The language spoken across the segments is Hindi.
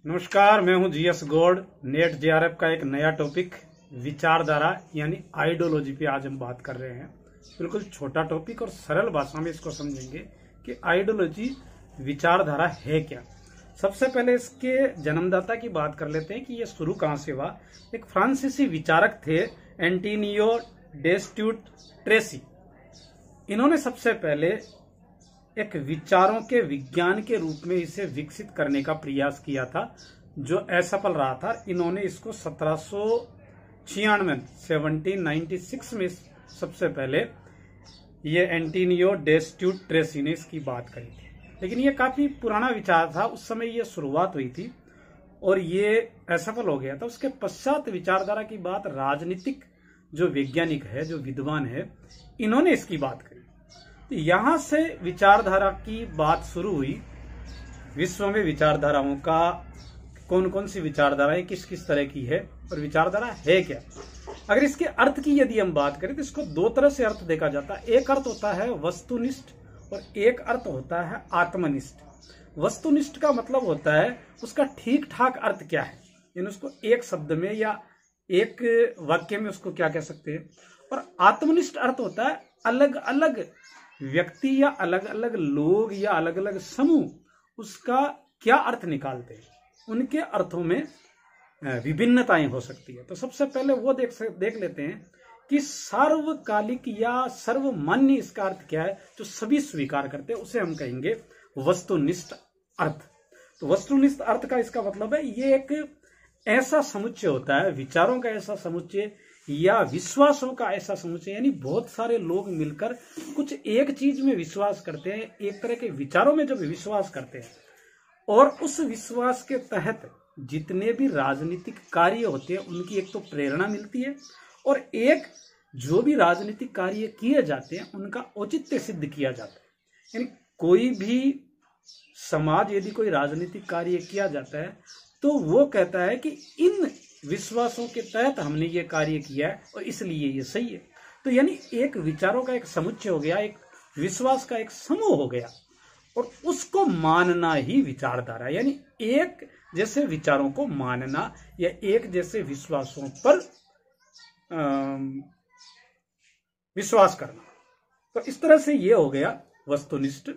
नमस्कार, मैं हूं जीएस गौड़। नेट जेआरएफ का एक नया टॉपिक विचारधारा यानी आइडियोलॉजी पे आज हम बात कर रहे हैं। बिल्कुल छोटा टॉपिक और सरल भाषा में इसको समझेंगे कि आइडियोलॉजी विचारधारा है क्या। सबसे पहले इसके जन्मदाता की बात कर लेते हैं कि ये शुरू कहां से हुआ। एक फ्रांसीसी विचारक थे एंटोनियो डेस्टूट ट्रेसी। इन्होंने सबसे पहले एक विचारों के विज्ञान के रूप में इसे विकसित करने का प्रयास किया था, जो असफल रहा था। इन्होंने इसको 1796 में सबसे पहले ये एंटोनियो डेस्टूट ट्रेसी ने इसकी बात करी थी। लेकिन ये काफी पुराना विचार था, उस समय ये शुरुआत हुई थी और ये असफल हो गया था। उसके पश्चात विचारधारा की बात राजनीतिक जो वैज्ञानिक है, जो विद्वान है, इन्होंने इसकी बात करी। तो यहां से विचारधारा की बात शुरू हुई। विश्व में विचारधाराओं का कौन कौन सी विचारधाराएं किस किस तरह की है और विचारधारा है क्या। अगर इसके अर्थ की यदि हम बात करें तो इसको दो तरह से अर्थ देखा जाता है। एक अर्थ होता है वस्तुनिष्ठ और एक अर्थ होता है आत्मनिष्ठ। वस्तुनिष्ठ का मतलब होता है उसका ठीक ठाक अर्थ क्या है, यानी उसको एक शब्द में या एक वाक्य में उसको क्या कह सकते हैं। और आत्मनिष्ठ अर्थ होता है अलग अलग व्यक्ति या अलग अलग लोग या अलग अलग समूह उसका क्या अर्थ निकालते हैं, उनके अर्थों में विभिन्नताएं हो सकती है। तो सबसे पहले वो देख लेते हैं कि सार्वकालिक या सर्वमान्य इसका अर्थ क्या है, जो सभी स्वीकार करते हैं, उसे हम कहेंगे वस्तुनिष्ठ अर्थ। तो वस्तुनिष्ठ अर्थ का इसका मतलब है ये एक ऐसा समुच्चय होता है, विचारों का ऐसा समुच्चय या विश्वासों का ऐसा समुच्चय, यानी बहुत सारे लोग मिलकर कुछ एक चीज में विश्वास करते हैं, एक तरह के विचारों में जब विश्वास करते हैं और उस विश्वास के तहत जितने भी राजनीतिक कार्य होते हैं उनकी एक तो प्रेरणा मिलती है और एक जो भी राजनीतिक कार्य किए जाते हैं उनका औचित्य सिद्ध किया जाता है। यानी कोई भी समाज यदि कोई राजनीतिक कार्य किया जाता है तो वो कहता है कि इन विश्वासों के तहत हमने ये कार्य किया है और इसलिए ये सही है। तो यानी एक विचारों का एक समुच्चय हो गया, एक विश्वास का एक समूह हो गया और उसको मानना ही विचारधारा, यानी एक जैसे विचारों को मानना या एक जैसे विश्वासों पर विश्वास करना। तो इस तरह से ये हो गया वस्तुनिष्ठ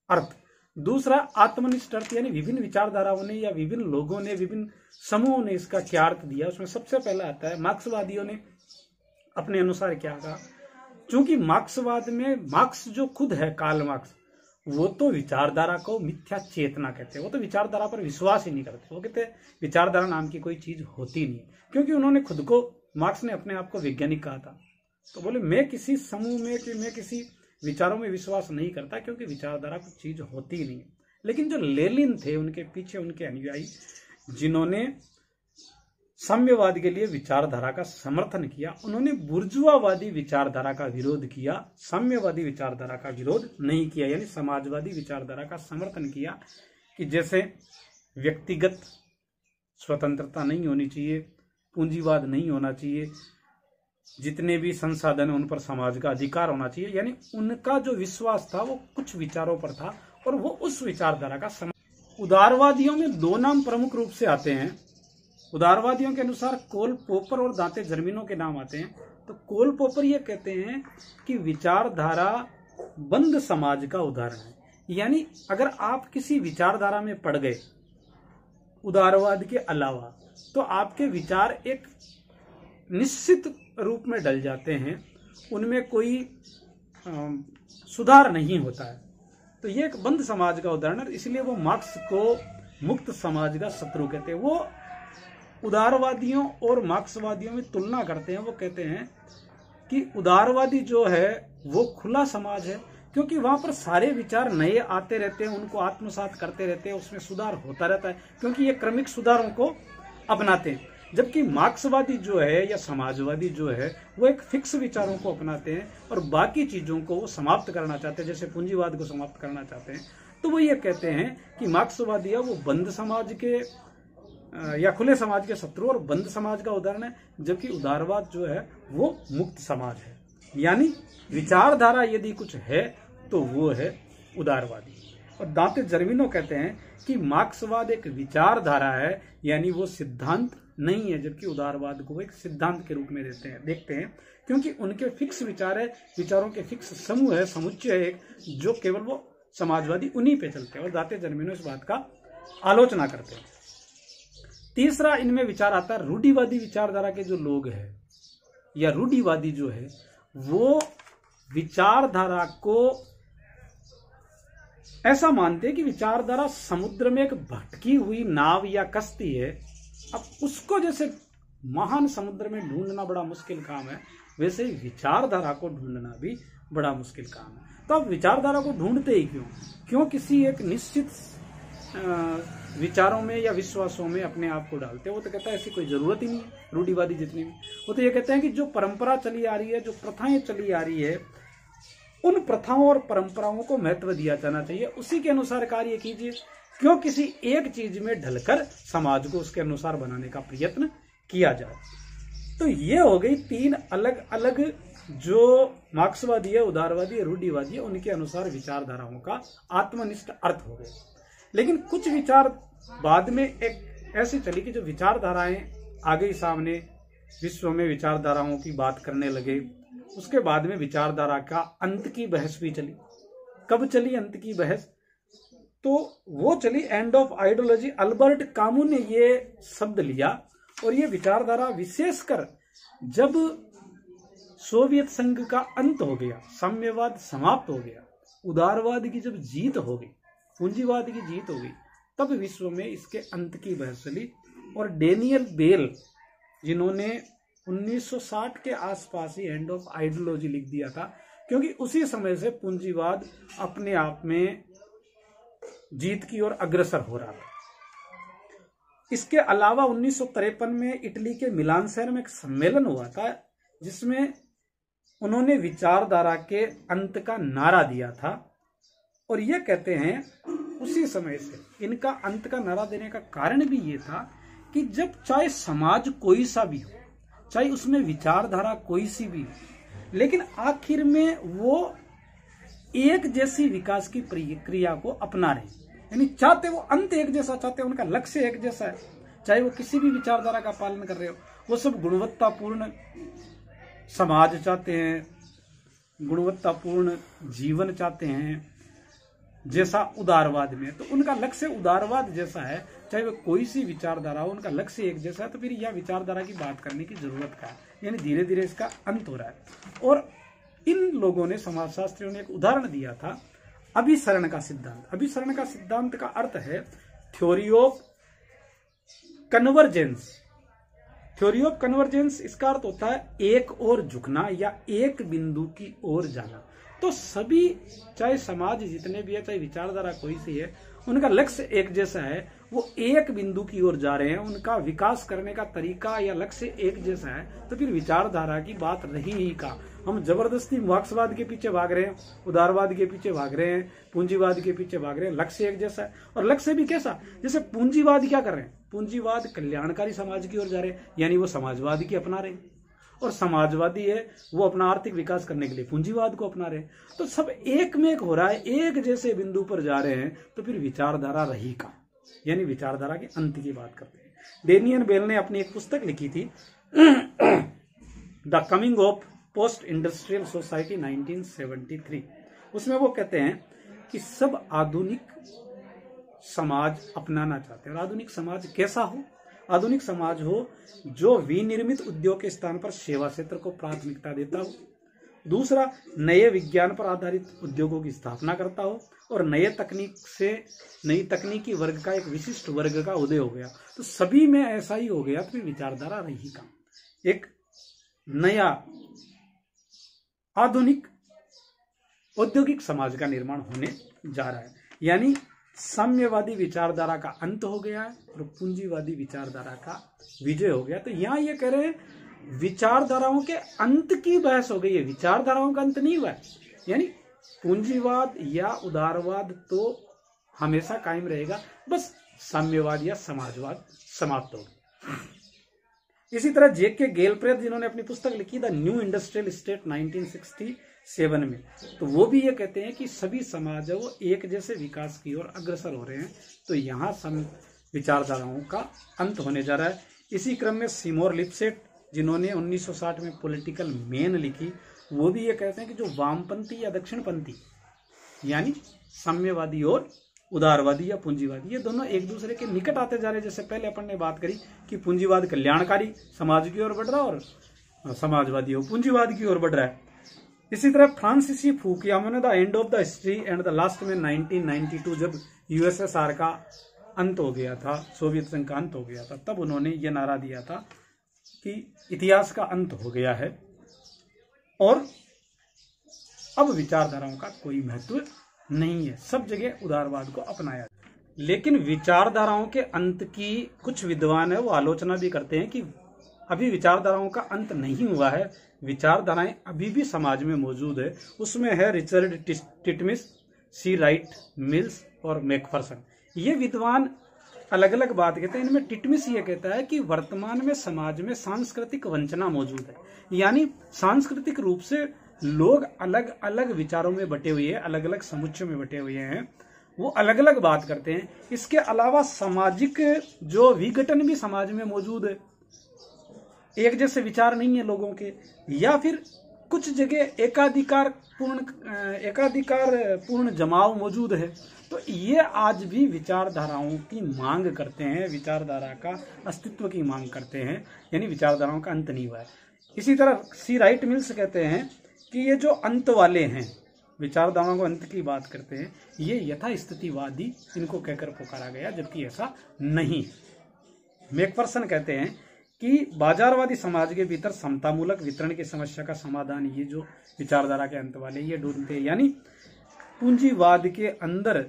अर्थ। दूसरा आत्मनिष्ठ अर्थ, यानी विभिन्न विचारधाराओं ने या विभिन्न लोगों ने, विभिन्न समूहों ने इसका क्या अर्थ दिया। उसमें सबसे पहला आता है मार्क्सवादियों ने अपने अनुसार क्या कहा। क्योंकि मार्क्सवाद में मार्क्स जो खुद है, कार्ल मार्क्स, वो तो विचारधारा को मिथ्या चेतना कहते हैं। वो तो विचारधारा पर विश्वास ही नहीं करते। वो कहते हैं विचारधारा नाम की कोई चीज होती नहीं, क्योंकि उन्होंने खुद को, मार्क्स ने अपने आप को वैज्ञानिक कहा था। तो बोले मैं किसी समूह में कि मैं किसी विचारों में विश्वास नहीं करता, क्योंकि विचारधारा कुछ चीज होती ही नहीं। लेकिन जो लेनिन थे, उनके पीछे उनके अनुयायी जिन्होंने साम्यवाद के लिए विचारधारा का समर्थन किया, उन्होंने बुर्जुआवादी विचारधारा का विरोध किया, साम्यवादी विचारधारा का विरोध नहीं किया। यानी समाजवादी विचारधारा का समर्थन किया कि जैसे व्यक्तिगत स्वतंत्रता नहीं होनी चाहिए, पूंजीवाद नहीं होना चाहिए, जितने भी संसाधन है उन पर समाज का अधिकार होना चाहिए। यानी उनका जो विश्वास था वो कुछ विचारों पर था और वो उस विचारधारा का उदारवादियों में दो नाम प्रमुख रूप से आते हैं। उदारवादियों के अनुसार कोल पोपर और दांते जर्मिनो के नाम आते हैं। तो कोल पोपर ये कहते हैं कि विचारधारा बंद समाज का उदाहरण है। यानी अगर आप किसी विचारधारा में पड़ गए उदारवाद के अलावा, तो आपके विचार एक निश्चित रूप में डल जाते हैं, उनमें कोई सुधार नहीं होता है। तो ये एक बंद समाज का उदाहरण है। इसलिए वो मार्क्स को मुक्त समाज का शत्रु कहते हैं। वो उदारवादियों और मार्क्सवादियों में तुलना करते हैं। वो कहते हैं कि उदारवादी जो है वो खुला समाज है, क्योंकि वहां पर सारे विचार नए आते रहते हैं, उनको आत्मसात करते रहते हैं, उसमें सुधार होता रहता है, क्योंकि ये क्रमिक सुधारों को अपनाते हैं। जबकि मार्क्सवादी जो है या समाजवादी जो है वो एक फिक्स विचारों को अपनाते हैं और बाकी चीजों को वो समाप्त करना चाहते हैं, जैसे पूंजीवाद को समाप्त करना चाहते हैं। तो वो ये कहते हैं कि मार्क्सवादी है वो बंद समाज के या खुले समाज के शत्रु और बंद समाज का उदाहरण है, जबकि उदारवाद जो है वो मुक्त समाज है। यानी विचारधारा यदि कुछ है तो वो है उदारवादी। और दांते जर्मिनो कहते हैं कि मार्क्सवाद एक विचारधारा है, यानी वो सिद्धांत नहीं है, जबकि उदारवाद को एक सिद्धांत के रूप में देखते हैं, क्योंकि उनके फिक्स विचार है, विचारों के फिक्स समूह है, समुच्चय है एक, जो केवल वो समाजवादी उन्हीं पे चलते हैं, और दांते जर्मिनो इस बात का आलोचना करते हैं। तीसरा इनमें विचार आता है रूढ़िवादी विचारधारा के जो लोग हैं, या रूढ़िवादी जो है वो विचारधारा को ऐसा मानते हैं कि विचारधारा समुद्र में एक भटकी हुई नाव या कश्ती है। अब उसको जैसे महान समुद्र में ढूंढना बड़ा मुश्किल काम है, वैसे ही विचारधारा को ढूंढना भी बड़ा मुश्किल काम है। तो अब विचारधारा को ढूंढते ही क्यों किसी एक निश्चित विचारों में या विश्वासों में अपने आप को डालते हैं? वो तो कहता है ऐसी कोई जरूरत ही नहीं है, रूढ़िवादी जितनी भी। वो तो ये कहते हैं कि जो परंपरा चली आ रही है, जो प्रथाएं चली आ रही है, उन प्रथाओं और परंपराओं को महत्व दिया जाना चाहिए, उसी के अनुसार कार्य कीजिए। क्यों किसी एक चीज में ढलकर समाज को उसके अनुसार बनाने का प्रयत्न किया जाए? तो ये हो गई तीन अलग अलग जो मार्क्सवादी है, उदारवादी है, रूढ़िवादी है, उनके अनुसार विचारधाराओं का आत्मनिष्ठ अर्थ हो गए। लेकिन कुछ विचार बाद में एक ऐसी चली कि जो विचारधाराएं आ गई सामने, विश्व में विचारधाराओं की बात करने लगे। उसके बाद में विचारधारा का अंत की बहस भी चली। कब चली अंत की बहस? तो वो चली end of ideology. Albert Camus ने ये शब्द लिया, और ये विचारधारा विशेषकर जब सोवियत संघ का अंत हो गया, साम्यवाद समाप्त हो गया, उदारवाद की जब जीत हो गई, पूंजीवाद की जीत हो गई, तब विश्व में इसके अंत की बहस चली। और डेनियल बेल, जिन्होंने 1960 के आसपास ही एंड ऑफ आइडियोलॉजी लिख दिया था, क्योंकि उसी समय से पूंजीवाद अपने आप में जीत की ओर अग्रसर हो रहा था। इसके अलावा 1953 में इटली के मिलान शहर में एक सम्मेलन हुआ था, जिसमें उन्होंने विचारधारा के अंत का नारा दिया था। और ये कहते हैं उसी समय से इनका अंत का नारा देने का कारण भी ये था कि जब चाहे समाज कोई सा भी हो, चाहे उसमें विचारधारा कोई सी भी हो, लेकिन आखिर में वो एक जैसी विकास की प्रक्रिया को अपना रहे, यानी चाहते वो अंत एक जैसा चाहते, उनका लक्ष्य एक जैसा है, चाहे वो किसी भी विचारधारा का पालन कर रहे हो। वो सब गुणवत्तापूर्ण समाज चाहते हैं, गुणवत्तापूर्ण जीवन चाहते हैं, जैसा उदारवाद में। तो उनका लक्ष्य उदारवाद जैसा है, चाहे वो कोई सी विचारधारा हो, उनका लक्ष्य एक जैसा है। तो फिर यह विचारधारा की बात करने की जरूरत का है, यानी धीरे धीरे इसका अंत हो रहा है। और इन लोगों ने, समाजशास्त्रियों ने एक उदाहरण दिया था, अभिसरण का सिद्धांत। अभिसरण का सिद्धांत का अर्थ है theory of convergence. Theory of convergence, इसका अर्थ होता है एक ओर झुकना या एक बिंदु की ओर जाना। तो सभी, चाहे समाज जितने भी है, चाहे विचारधारा कोई सी है, उनका लक्ष्य एक जैसा है, वो एक बिंदु की ओर जा रहे हैं, उनका विकास करने का तरीका या लक्ष्य एक जैसा है। तो फिर विचारधारा की बात रही ही का। हम जबरदस्ती मार्क्सवाद के पीछे भाग रहे हैं, उदारवाद के पीछे भाग रहे हैं, पूंजीवाद के पीछे भाग रहे हैं, लक्ष्य एक जैसा है। और लक्ष्य भी कैसा? जैसे पूंजीवाद क्या कर रहे हैं? पूंजीवाद कल्याणकारी समाज की ओर जा रहे हैं, यानी वो समाजवाद की अपना रहे हैं। और समाजवादी है, वो अपना आर्थिक विकास करने के लिए पूंजीवाद को अपना रहे हैं। तो सब एक में एक हो रहा है, एक जैसे बिंदु पर जा रहे हैं। तो फिर विचारधारा रही का, यानी विचारधारा के अंत की बात करते हैं। डेनियल बेल ने अपनी एक पुस्तक लिखी थी, the coming of post industrial society 1973। उसमें वो कहते हैं कि सब आधुनिक समाज अपनाना चाहते हैं। और आधुनिक समाज कैसा हो? आधुनिक समाज हो जो विनिर्मित उद्योग के स्थान पर सेवा क्षेत्र को प्राथमिकता देता हो। दूसरा, नए विज्ञान पर आधारित उद्योगों की स्थापना करता हो, और नए तकनीकी वर्ग का एक विशिष्ट वर्ग का उदय हो गया। तो सभी में ऐसा ही हो गया, तो फिर विचारधारा रही का। एक नया आधुनिक औद्योगिक समाज का निर्माण होने जा रहा है, यानी साम्यवादी विचारधारा का अंत हो गया है और पूंजीवादी विचारधारा का विजय हो गया। तो यहां ये कह रहे हैं विचारधाराओं के अंत की बहस हो गई है, विचारधाराओं का अंत नहीं हुआ है। यानी पूंजीवाद या उदारवाद तो हमेशा कायम रहेगा, बस साम्यवाद या समाजवाद समाप्त हो गया। इसी तरह जेके गेलप्रेथ, जिन्होंने अपनी पुस्तक लिखी द न्यू इंडस्ट्रियल स्टेट 1960, 1967 में। तो वो भी ये कहते हैं कि सभी समाज है वो एक जैसे विकास की ओर अग्रसर हो रहे हैं। तो यहाँ सम विचारधाराओं का अंत होने जा रहा है। इसी क्रम में सिमोर लिपसेट, जिन्होंने 1960 में पॉलिटिकल मेन लिखी, वो भी ये कहते हैं कि जो वामपंथी या दक्षिणपंथी यानी साम्यवादी और उदारवादी या पूंजीवादी, ये दोनों एक दूसरे के निकट आते जा रहे हैं। जैसे पहले अपन ने बात करी कि पूंजीवाद कल्याणकारी समाज की ओर बढ़ रहा है और समाजवादी और पूंजीवाद की ओर बढ़ रहा है। इसी तरह फ्रांसीसी फूकियामा ने the end of the history and the last में 1992 जब यूएसएसआर का अंत हो गया था, सोवियत संघ का अंत हो गया था, तब उन्होंने ये नारा दिया था कि इतिहास का अंत हो गया है और अब विचारधाराओं का कोई महत्व नहीं है, सब जगह उदारवाद को अपनाया। लेकिन विचारधाराओं के अंत की कुछ विद्वान है वो आलोचना भी करते हैं कि अभी विचारधाराओं का अंत नहीं हुआ है, विचारधाराएं अभी भी समाज में मौजूद है। उसमें है रिचर्ड टिटमिस, सी राइट मिल्स और मैकफरसन। ये विद्वान अलग अलग बात कहते हैं। इनमें टिटमिस ये कहता है कि वर्तमान में समाज में सांस्कृतिक वंचना मौजूद है, यानी सांस्कृतिक रूप से लोग अलग अलग विचारों में बटे हुए हैं, अलग अलग समुच्चयों में बटे हुए हैं, वो अलग अलग बात करते हैं। इसके अलावा सामाजिक जो विघटन भी समाज में मौजूद है, एक जैसे विचार नहीं है लोगों के, या फिर कुछ जगह एकाधिकार पूर्ण जमाव मौजूद है। तो ये आज भी विचारधाराओं की मांग करते हैं, विचारधारा का अस्तित्व की मांग करते हैं, यानी विचारधाराओं का अंत नहीं हुआ है। इसी तरह सी राइट मिल्स कहते हैं कि ये जो अंत वाले हैं, विचारधाराओं को अंत की बात करते हैं, ये यथास्थितिवादी इनको कहकर पुकारा गया, जबकि ऐसा नहीं। मैकफरसन कहते हैं कि बाजारवादी समाज के भीतर समतामूलक वितरण की समस्या का समाधान ये जो विचारधारा के अंत वाले ये ढूंढते हैं, यानी पूंजीवाद के अंदर,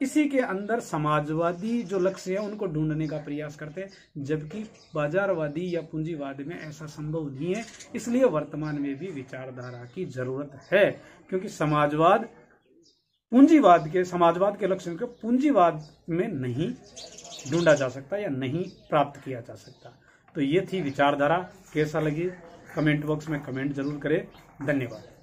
इसी के अंदर समाजवादी जो लक्ष्य है उनको ढूंढने का प्रयास करते हैं, जबकि बाजारवादी या पूंजीवाद में ऐसा संभव नहीं है। इसलिए वर्तमान में भी विचारधारा की जरूरत है, क्योंकि समाजवाद के लक्ष्यों को पूंजीवाद में नहीं ढूंढा जा सकता या नहीं प्राप्त किया जा सकता। तो ये थी विचारधारा। कैसा लगी कमेंट बॉक्स में कमेंट जरूर करें। धन्यवाद।